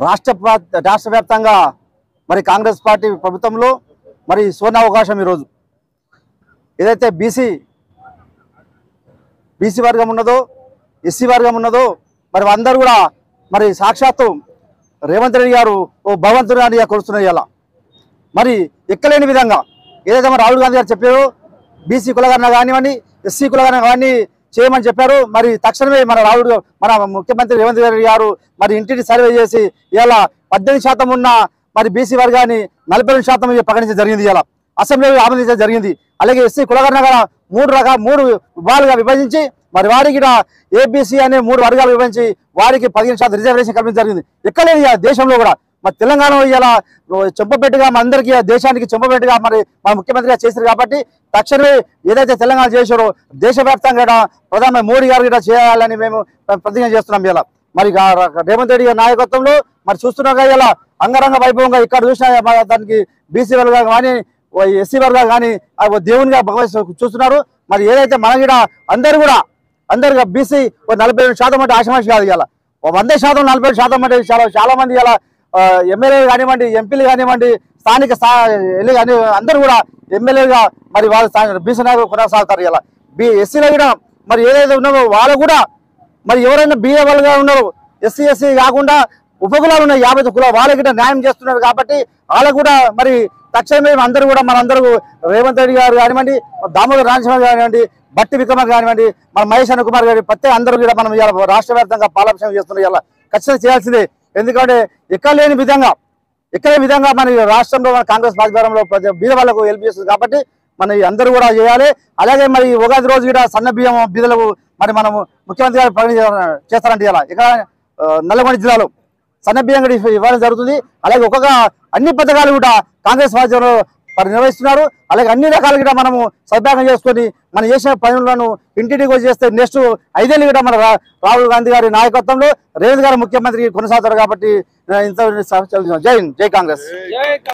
రాష్ట్ర వ్యాప్తంగా మరి కాంగ్రెస్ పార్టీ ప్రభుత్వంలో మరి సువర్ణ అవకాశం ఈరోజు ఏదైతే బీసీ వర్గం ఉన్నదో ఎస్సీ వర్గం ఉన్నదో మరి అందరూ కూడా మరి సాక్షాత్తు రేవంత్ రెడ్డి గారు ఓ భగవంతుడు అని కొలుస్తున్నాయి. ఇలా మరి ఎక్కలేని విధంగా ఏదైతే మరి రాహుల్ గాంధీ గారు చెప్పారో బీసీ కులగణన కానివ్వండి ఎస్సీ కులగణన కానీ చేయమని చెప్పారు. మరి తక్షణమే మన ముఖ్యమంత్రి రేవంత్ రెడ్డి గారు మరి ఇంటిని సర్వే చేసి ఇలా 18% ఉన్న మరి బీసీ వర్గాన్ని 42% ప్రకటించడం జరిగింది. ఇలా అసెంబ్లీలో ఆమోదించడం జరిగింది. అలాగే ఎస్సీ కులగణన కూడా 3 విభాగాలుగా విభజించి మరి వారికి ఏబీసీ అనే 3 వర్గాలు విభజించి వారికి 15% రిజర్వేషన్ కల్పించడం జరిగింది. ఎక్కలేని దేశంలో కూడా మరి తెలంగాణలో ఇలా చెంపపెట్టుగా మన అందరికీ దేశానికి చెంపపెట్టుగా మరి మన ముఖ్యమంత్రిగా చేశారు. కాబట్టి తక్షణమే ఏదైతే తెలంగాణ చేశారో దేశవ్యాప్తంగా ప్రధాని మోడీ గారు కూడా చేయాలని మేము ప్రతిజ్ఞ చేస్తున్నాం. ఇలా మరి రేవంత్ రెడ్డి గారి నాయకత్వంలో మరి చూస్తున్నాగా ఇలా అంగరంగ వైభవంగా ఇక్కడ చూసినా దానికి బీసీ వర్గాలు కానీ ఎస్సీ వర్గాలు కానీ దేవునిగా చూస్తున్నారు. మరి ఏదైతే మన కూడా అందరు బీసీ 47% అంటే ఆశమాషి కాదు. ఇలా 100% 47% అంటే చాలా మంది ఇలా ఎమ్మెల్యేలు కానివ్వండి ఎంపీలు కానివ్వండి స్థానిక కానీ అందరూ కూడా ఎమ్మెల్యేగా మరి వాళ్ళు బీసీ నాయకులు కొనసాగుతారు. ఇలా ఎస్సీలో కూడా మరి ఏదైతే ఉన్నారో వాళ్ళు కూడా మరి ఎవరైనా బీఏ వాళ్ళుగా ఉన్నారు ఎస్సీ కాకుండా ఉపకులాలు ఉన్నాయి 50 కులాలు వాళ్ళకి న్యాయం చేస్తున్నారు. కాబట్టి వాళ్ళకు కూడా మరి తక్షణమే మనందరూ రేవంత్ రెడ్డి గారు కానివ్వండి దామోదర్ రాజశేఖర్ కానివ్వండి బట్టి విక్రమార్క కానివ్వండి మన మహేష్ అన్న కుమార్ గారి ప్రతి అందరూ కూడా మనం ఇలా రాష్ట్ర వ్యాప్తంగా పాలాభిషేకం చేస్తున్నారు. ఇలా ఖచ్చితంగా చేయాల్సిందే. ఎందుకంటే ఎక్కలేని విధంగా మన రాష్ట్రంలో మన కాంగ్రెస్ ఆధ్వర్యంలో బీద వాళ్ళకు హెల్ప్ చేస్తుంది. కాబట్టి మన అందరూ కూడా చేయాలి. అలాగే మరి ఉగాది రోజు కూడా సన్న బియ్యం బీదలకు మరి మనము ముఖ్యమంత్రి గారు చేస్తారంటే ఇలా ఇక్కడ నల్లగొండ జిల్లాలో సన్న బియ్యం కూడా ఇవ్వడం జరుగుతుంది. అలాగే అన్ని పథకాలు కూడా కాంగ్రెస్ ఆధ్వర్యంలో నిర్వహిస్తున్నారు. అలాగే అన్ని రకాలు కూడా మనము సద్భాగం చేసుకొని మనం చేసిన పనులను ఇంటింటికి చేస్తే నెక్స్ట్ 5 ఏళ్ళు కూడా మన రాహుల్ గాంధీ గారి నాయకత్వంలో రేవంత్ గారు ముఖ్యమంత్రి కొనసాగుతారు. కాబట్టి ఇంత జై కాంగ్రెస్.